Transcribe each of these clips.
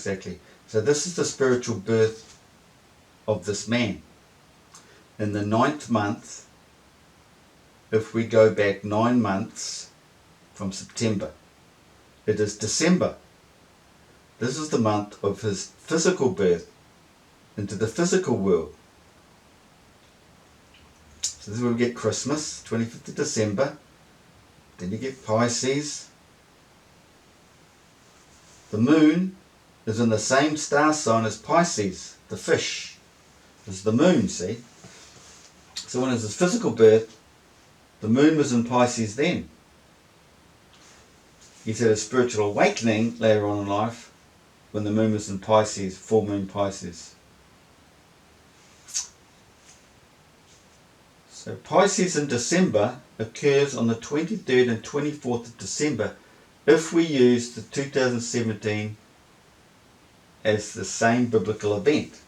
Exactly. So this is the spiritual birth of this man. In the 9th month, if we go back 9 months from September, it is December. This is the month of his physical birth into the physical world. So this is where we get Christmas, 25th of December. Then you get Pisces. The moon is in the same star sign as Pisces, the fish. This is the moon, see? So when it was his physical birth, the moon was in Pisces then. He's had a spiritual awakening later on in life when the moon was in Pisces, full moon Pisces. So Pisces in December occurs on the 23rd and 24th of December if we use the 2017 as the same biblical event,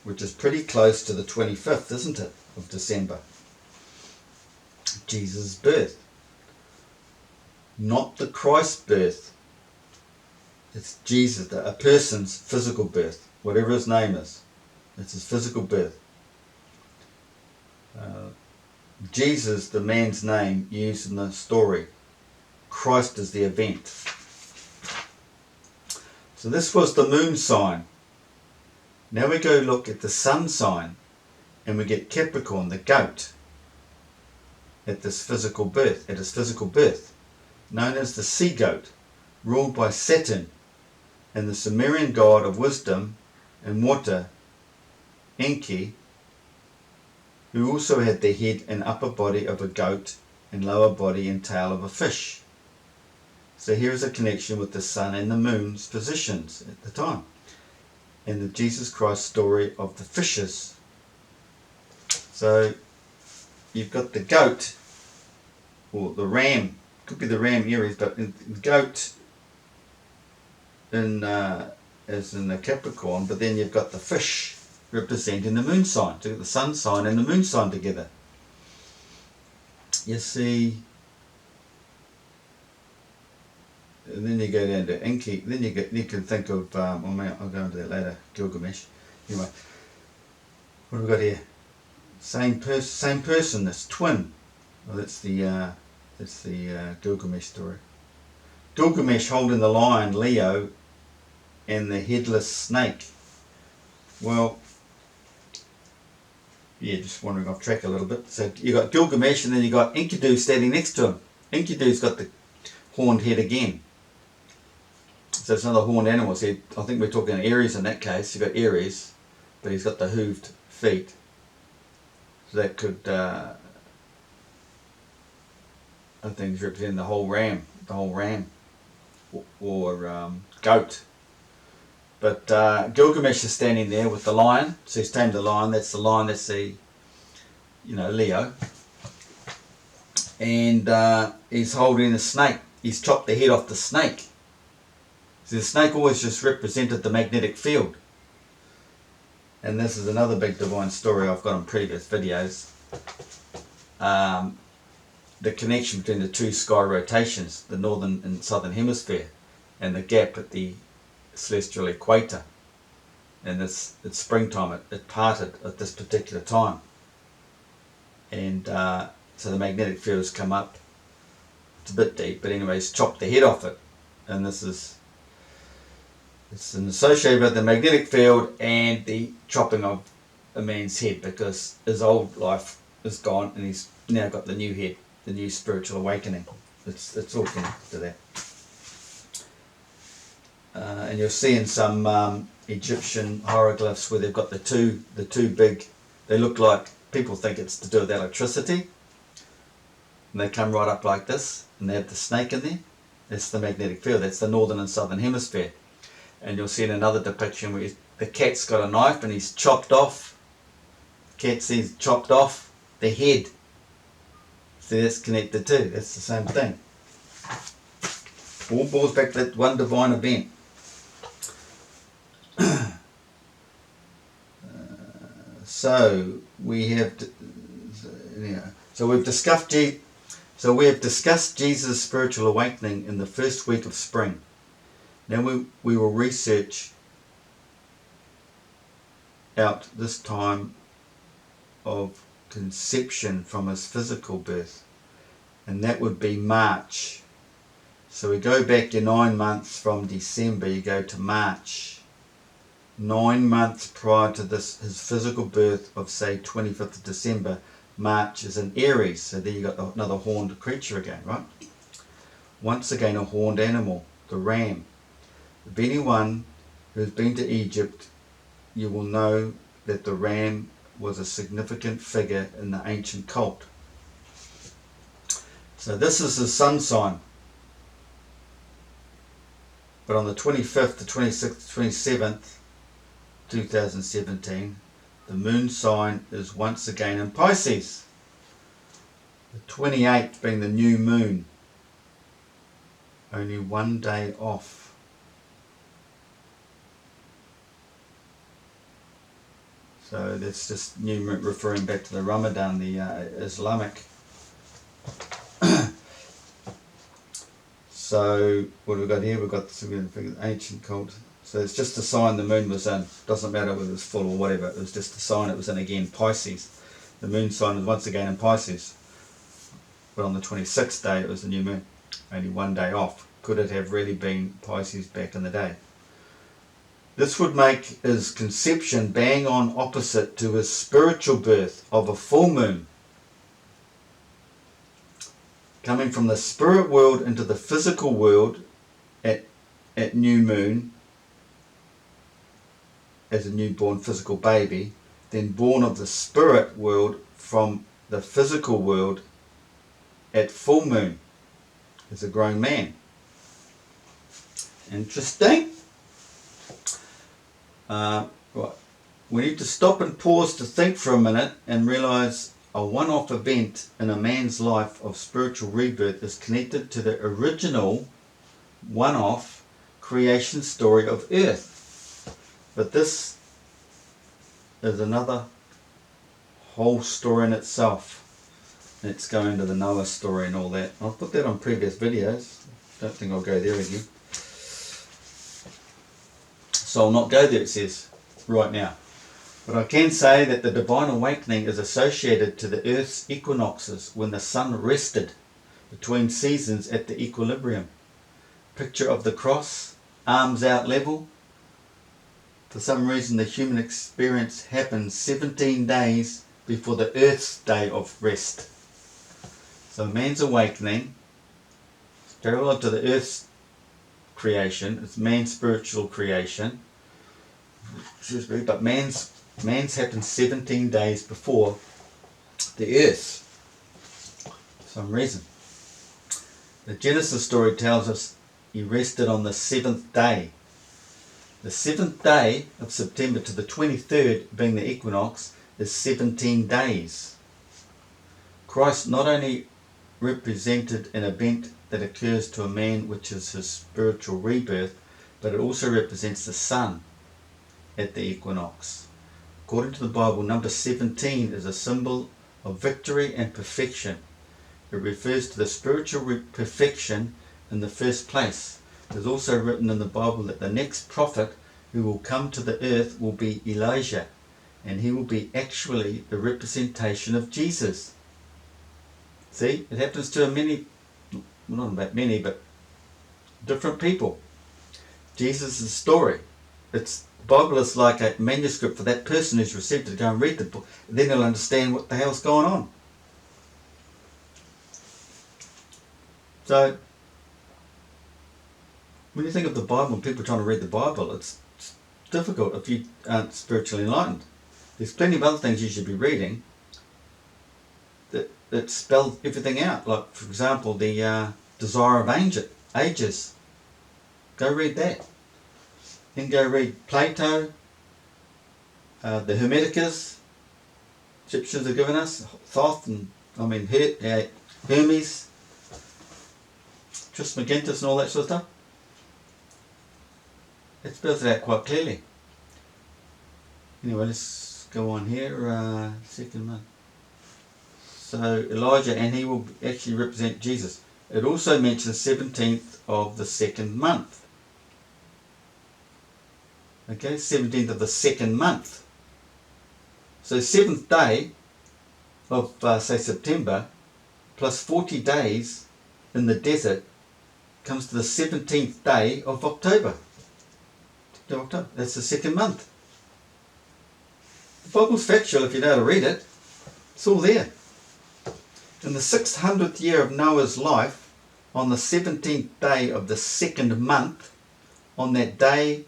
which is pretty close to the 25th, isn't it, of December? Jesus' birth. Not the Christ birth. It's Jesus, a person's physical birth, whatever his name is. It's his physical birth. Jesus, the man's name used in the story. Christ is the event. So this was the moon sign. Now we go look at the sun sign and we get Capricorn, the goat, at this physical birth, at his physical birth, known as the sea goat, ruled by Saturn and the Sumerian god of wisdom and water, Enki, who also had the head and upper body of a goat and lower body and tail of a fish. So here is a connection with the sun and the moon's positions at the time, and the Jesus Christ story of the fishes. So you've got the goat, or the ram, could be the ram Aries, but the goat as in the Capricorn, but then you've got the fish representing the moon sign. So you've got the sun sign and the moon sign together. You see, and then you go down to Enki, then you can think of, I'll go into that later, Gilgamesh. Anyway, what have we got here? Same person, this twin. Well, that's the Gilgamesh story. Gilgamesh holding the lion, Leo, and the headless snake. Well, yeah, just wandering off track a little bit. So you got Gilgamesh and then you got Enkidu standing next to him. Enkidu's got the horned head again. So it's another horned animal. So I think we're talking Aries in that case. You've got Aries, but he's got the hooved feet. So that could, I think, is representing the whole ram, or goat. But Gilgamesh is standing there with the lion. So he's tamed the lion. That's the Leo. And he's holding the snake. He's chopped the head off the snake. So the snake always just represented the magnetic field. And this is another big divine story I've got in previous videos. The connection between the two sky rotations, the northern and southern hemisphere, and the gap at the celestial equator. And it's springtime, it parted at this particular time. And so the magnetic field has come up. It's a bit deep, but anyway, he's chopped the head off it. And it's associated with the magnetic field and the chopping of a man's head, because his old life is gone and he's now got the new head, the new spiritual awakening. It's all connected to that. And you'll see in some Egyptian hieroglyphs where they've got the two big, they look like, people think it's to do with electricity, and they come right up like this, and they have the snake in there. That's the magnetic field. That's the northern and southern hemisphere. And you'll see in another depiction where the cat's got a knife and he's chopped off. The cat sees chopped off the head. So that's connected too. That's the same thing. All boils back to that one divine event. So we have, so we have discussed Jesus' spiritual awakening in the first week of spring. Now we will research out this time of conception from his physical birth, and that would be March. So we go back to 9 months from December, you go to March. 9 months prior to this, his physical birth of say 25th of December, March is in Aries, so there you got another horned creature again, right? Once again a horned animal, the ram. If anyone who's been to Egypt, you will know that the ram was a significant figure in the ancient cult. So this is the sun sign. But on the 25th, the 26th, 27th, 2017, the moon sign is once again in Pisces. The 28th being the new moon. Only 1 day off. So that's just new moon, referring back to the Ramadan, the Islamic. So what have we got here? We've got the ancient cult. So it's just the sign the moon was in. Doesn't matter whether it was full or whatever. It was just the sign it was in again, Pisces. The moon sign is once again in Pisces. But on the 26th day it was the new moon. Only 1 day off. Could it have really been Pisces back in the day? This would make his conception bang on opposite to his spiritual birth of a full moon. Coming from the spirit world into the physical world at new moon as a newborn physical baby, then born of the spirit world from the physical world at full moon as a grown man. Interesting. Right. We need to stop and pause to think for a minute and realize a one-off event in a man's life of spiritual rebirth is connected to the original one-off creation story of Earth. But this is another whole story in itself. Let's go into the Noah story and all that. I'll put that on previous videos. Don't think I'll go there again. So I'll not go there, it says, right now. But I can say that the divine awakening is associated to the Earth's equinoxes when the sun rested between seasons at the equilibrium. Picture of the cross, arms out level. For some reason the human experience happens 17 days before the Earth's day of rest. So man's awakening is parallel to the Earth's creation. It's man's spiritual creation. Excuse me, but man's happened 17 days before the Earth. For some reason. The Genesis story tells us he rested on the 7th day. The 7th day of September to the 23rd, being the equinox, is 17 days. Christ not only represented an event that occurs to a man, which is his spiritual rebirth, but it also represents the sun at the equinox. According to the Bible, number 17 is a symbol of victory and perfection. It refers to the spiritual perfection in the first place. It is also written in the Bible that the next prophet who will come to the earth will be Elijah, and he will be actually the representation of Jesus. See, it happens to many, well, not about many, but different people. Jesus' story. The Bible is like a manuscript for that person who's received it to go and read the book. Then he'll understand what the hell's going on. So, when you think of the Bible and people trying to read the Bible, it's difficult if you aren't spiritually enlightened. There's plenty of other things you should be reading that spell everything out. Like, for example, the Desire of Ages. Go read that. Then go read Plato, the Hermeticus, Egyptians have given us, Thoth, and Hermes, Trismegistus and all that sort of stuff. It spells it out quite clearly. Anyway, let's go on here. Second month. So Elijah, and he will actually represent Jesus. It also mentions 17th of the second month. Okay, 17th of the second month. So 7th day of, say, September, plus 40 days in the desert, comes to the 17th day of October. That's the second month. The Bible's factual if you know how to read it. It's all there. In the 600th year of Noah's life, on the 17th day of the second month, on that day,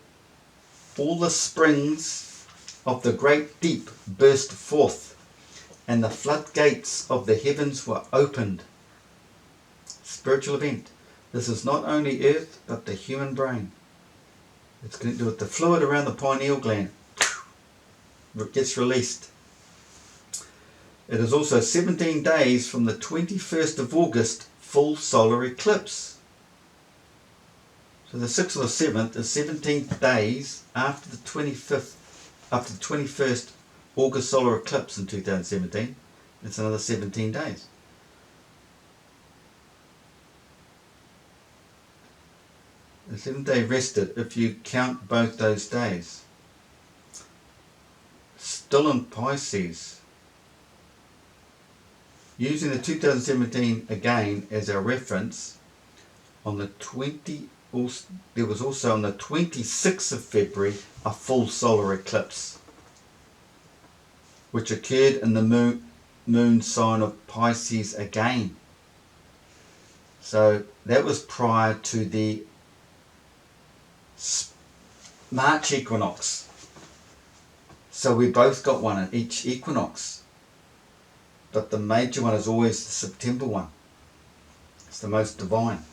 all the springs of the great deep burst forth, and the floodgates of the heavens were opened. Spiritual event. This is not only earth, but the human brain. It's connected with the fluid around the pineal gland. It gets released. It is also 17 days from the 21st of August, full solar eclipse. So the 6th or the 7th is 17 days after the 25th, after the 21st August solar eclipse in 2017. It's another 17 days. The 7th day rested if you count both those days. Still in Pisces. Using the 2017 again as our reference, on the there was also on the 26th of February a full solar eclipse, which occurred in the moon sign of Pisces again. So that was prior to the March equinox. So we both got one at each equinox. But the major one is always the September one. It's the most divine.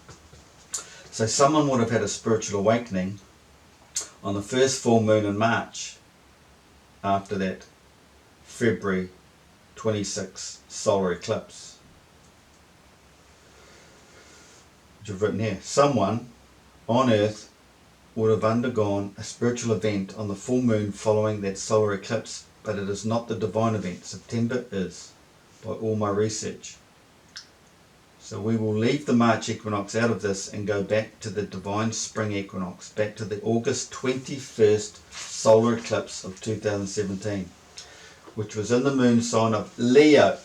So someone would have had a spiritual awakening on the first full moon in March, after that February 26 solar eclipse. Which I've written here. Someone on Earth would have undergone a spiritual event on the full moon following that solar eclipse, but it is not the divine event. September is, by all my research. So we will leave the March equinox out of this and go back to the divine spring equinox, back to the August 21st solar eclipse of 2017, which was in the moon sign of Leo.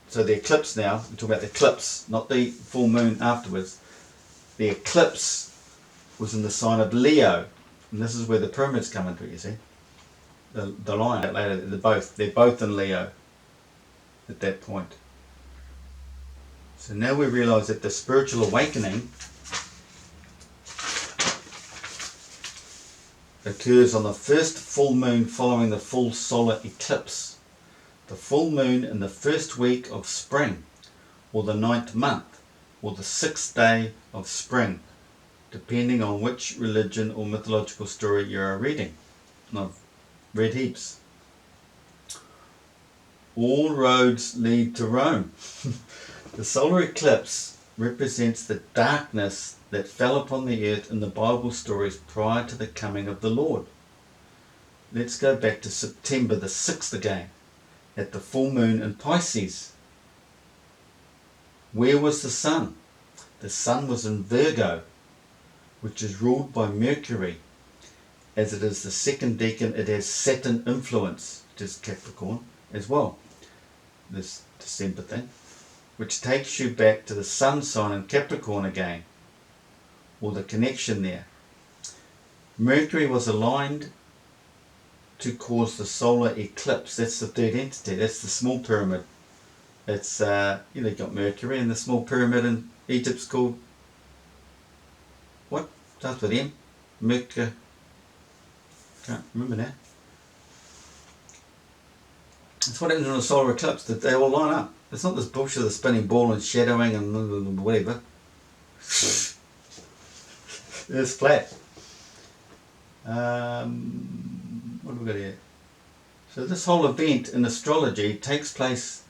So the eclipse now, we're talking about the eclipse, not the full moon afterwards. The eclipse was in the sign of Leo, and this is where the pyramids come into it, you see. The lion, later, they're both in Leo at that point. So now we realise that the spiritual awakening occurs on the first full moon following the full solar eclipse. The full moon in the first week of spring, or the 9th month, or the 6th day of spring, depending on which religion or mythological story you are reading. And I've read heaps. All roads lead to Rome. The solar eclipse represents the darkness that fell upon the earth in the Bible stories prior to the coming of the Lord. Let's go back to September the 6th again, at the full moon in Pisces. Where was the sun? The sun was in Virgo, which is ruled by Mercury. As it is the second decan, it has Saturn influence, which is Capricorn as well, this December thing, which takes you back to the sun sign in Capricorn again, or the connection there. Mercury was aligned to cause the solar eclipse. That's the third entity. That's the small pyramid. It's you've got Mercury, and the small pyramid in Egypt's called what? Starts with M. Mercury. Can't remember now. That's what happens in a solar eclipse, that they all line up. It's not this bullshit of the spinning ball and shadowing and whatever. It's flat. What have we got here? So this whole event in astrology takes place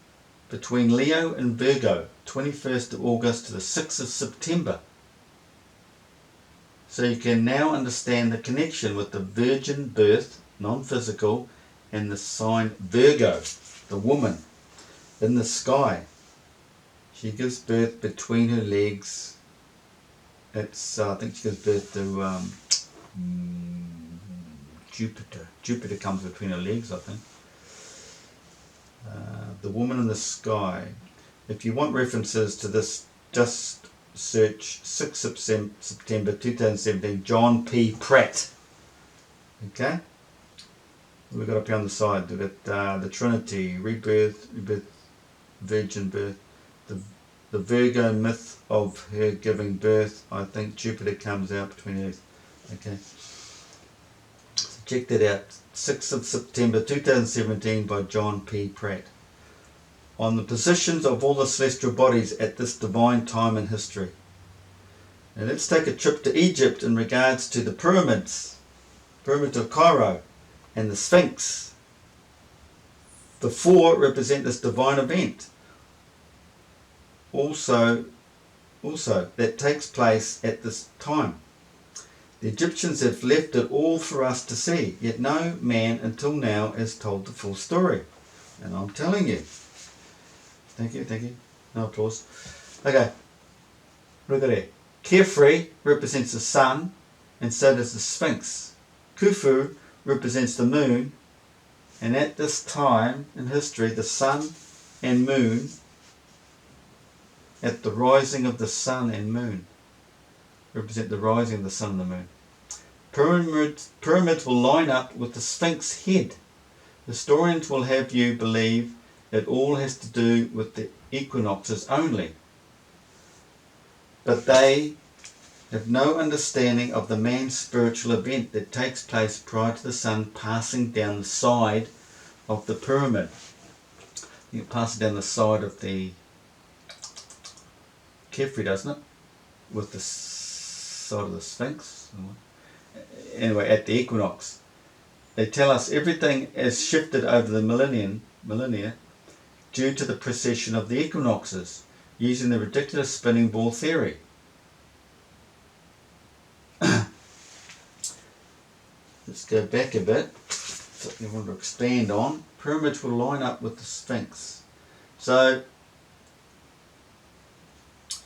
between Leo and Virgo, 21st of August to the 6th of September. So you can now understand the connection with the virgin birth, non-physical, and the sign Virgo, the woman in the sky. She gives birth between her legs. It's I think she gives birth to Jupiter. Jupiter comes between her legs, I think. The Woman in the Sky. If you want references to this, just search 6 September 2017, John P. Pratt. Okay? We've got up here on the side, we've got the Trinity, rebirth, virgin birth, the Virgo myth of her giving birth. I think Jupiter comes out between Earth. Okay. So check that out. 6th of September 2017 by John P. Pratt. On the positions of all the celestial bodies at this divine time in history. Now let's take a trip to Egypt in regards to the pyramids. Pyramid of Cairo and the Sphinx. The four represent this divine event. Also that takes place at this time. The Egyptians have left it all for us to see, yet no man until now has told the full story. And I'm telling you. Thank you. No applause. Okay, look at it. Carefree represents the sun, and so does the Sphinx. Khufu represents the moon, and at this time in history, the sun and moon, at the rising of the sun and moon, represent the rising of the sun and the moon. Pyramids will line up with the Sphinx head. Historians will have you believe it all has to do with the equinoxes only. But they have no understanding of the man's spiritual event that takes place prior to the sun passing down the side of the pyramid. It passes down the side of the Kefri, doesn't it? With the side of the Sphinx. Anyway, at the equinox. They tell us everything has shifted over the millennia due to the precession of the equinoxes, using the ridiculous spinning ball theory. Let's go back a bit. Something I want to expand on. Pyramids will line up with the Sphinx. So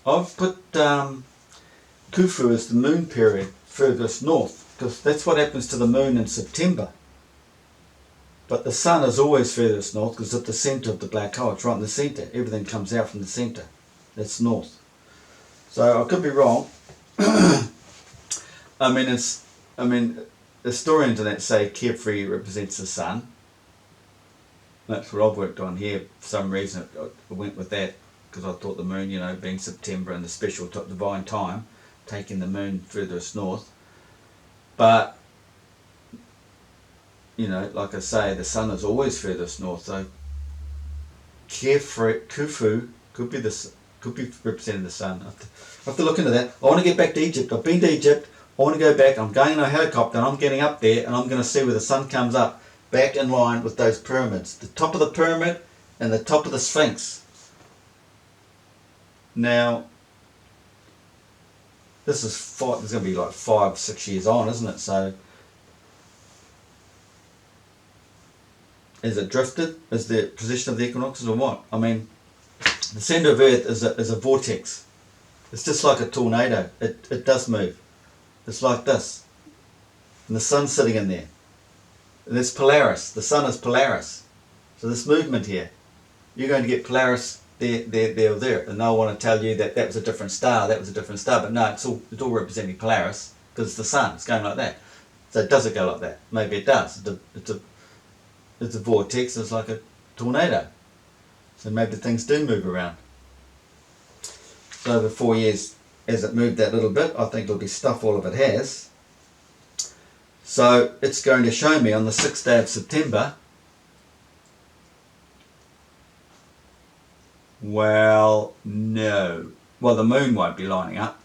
I've put Khufu as the moon period furthest north, because that's what happens to the moon in September. But the sun is always furthest north because it's at the centre of the black hole. It's right in the centre. Everything comes out from the centre. That's north. So I could be wrong. Historians in that say Carefree represents the sun. That's what I've worked on here. For some reason I went with that because I thought the moon, being September and the special divine time, taking the moon furthest north. But like I say, the sun is always furthest north, so Khufu could be representing the sun. I have to look into that. I want to get back to Egypt. I've been to Egypt. I want to go back. I'm going in a helicopter and I'm getting up there and I'm going to see where the sun comes up, back in line with those pyramids. The top of the pyramid and the top of the Sphinx. Now, this is there's going to be like 5-6 years on, isn't it? So, is it drifted? Is the position of the equinoxes or what? I mean, the centre of Earth is a vortex. It's just like a tornado. It does move. It's like this. And the sun's sitting in there. And it's Polaris. The sun is Polaris. So this movement here, you're going to get Polaris there, or there. And they'll want to tell you that was a different star, that was a different star. But no, it's all representing Polaris because it's the sun. It's going like that. So does it go like that? Maybe it does. It's a vortex. It's like a tornado. So maybe things do move around. So over 4 years, as it moved that little bit, I think it'll be stuff all of it has. So it's going to show me on the 6th day of September. Well, no. Well, the moon won't be lining up,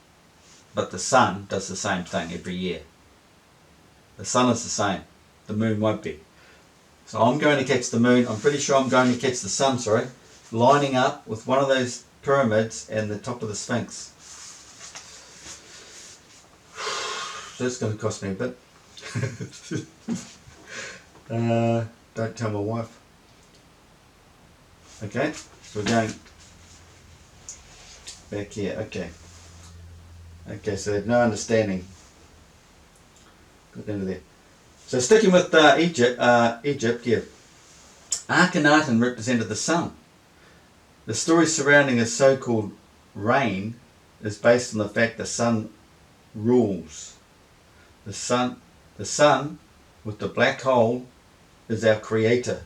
but the sun does the same thing every year. The sun is the same. The moon won't be. So I'm going to catch the moon. I'm pretty sure I'm going to catch the sun, lining up with one of those pyramids and the top of the Sphinx. So it's going to cost me a bit. Don't tell my wife. Okay, so we're going back here. Okay, so they have no understanding. Put it into there. So sticking with Egypt, yeah. Akhenaten represented the sun. The story surrounding his so-called reign is based on the fact the sun rules. The sun with the black hole is our creator.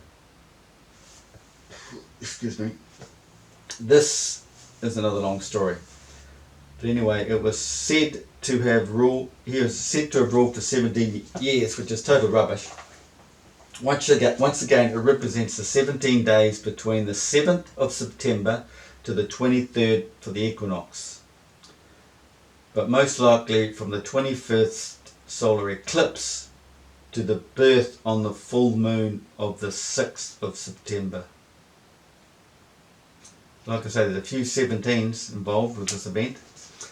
Excuse me. This is another long story. But anyway, it was said to have ruled, he was said to have ruled for 17 years, which is total rubbish. Once again, it represents the 17 days between the 7th of September to the 23rd for the equinox. But most likely from the 21st solar eclipse to the birth on the full moon of the 6th of September. Like I say, there's a few 17s involved with this event.